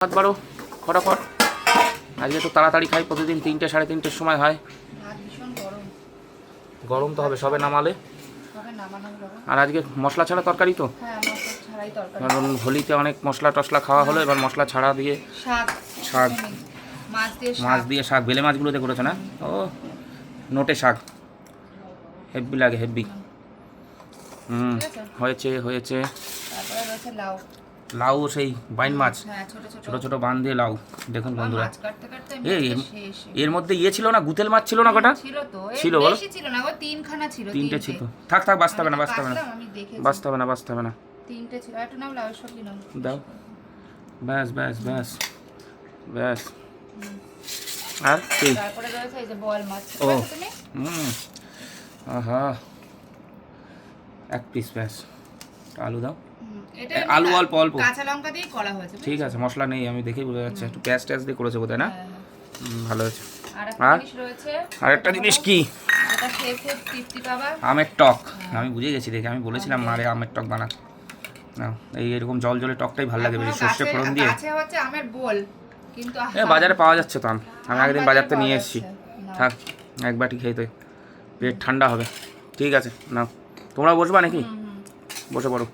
ভাত বাড়ো ফটাফট। আজকে একটু তাড়াতাড়ি খাই, প্রতিদিন 3টে সাড়ে 3টের সময় হয়। গরম তো হবে সবে নামালে। আর আজকে মশলা ছাড়া তরকারি তো, কারণ হোলিতে অনেক মশলা টশলা খাওয়া হলো, এবার মশলা ছাড়া দিয়ে শাক, মাছ দিয়ে শাক, বেলে মাছগুলোতে করেছে না? ও নোটে শাক হেব্বি লাগে, হেব্বি। হয়েছে হয়েছে। লাউ, সেই বাইন মাছ, ছোট ছোট বান দিয়ে লাউ। দেখুন বন্ধুরা, এর মধ্যে ইয়ে ছিল না, গুতেল মাছ ছিল না? কটা ছিল বলো? 3টে ছিল। থাক থাক, বাঁচতে হবে না, বাঁচতে হবে না, বাঁচতে হবে না, বাঁচতে হবে না। 3টে ছিল, একটু নাও লাউ সবজি নাও দাও, ব্যাস ব্যাস ব্যাস ব্যাস। আর কি? তারপরে রয়েছে এই যে বল মাছ। ও আহা, এক পিস ব্যাস। আলু দাও, আলু অল্প অল্প, কাঁচা লঙ্কা দিয়ে করা হয়েছে। ঠিক আছে, মশলা নেই, আমি দেখেই বোঝা যাচ্ছে। একটু পেঁয়াজ টেয়াজ দিয়ে করেছে বোধহয়, না? ভালো হয়েছে। আর একটা জিনিস কি, আমের টক। আমি বুঝে গেছি দেখে, আমি বলেছিলাম মারে আমের টক বানা। না, এই এরকম জল জলে টকটাই ভালো লাগে বেশি, সর্ষে ফোড়ন দিয়ে। বাজারে পাওয়া যাচ্ছে তো আম, আমি আগের দিন বাজার থেকে নিয়ে এসেছি। থাক, এক বাটি খেয়ে তো পেট ঠান্ডা হবে। ঠিক আছে, নাও। তোমরা বসবা নাকি? বসে পড়ো।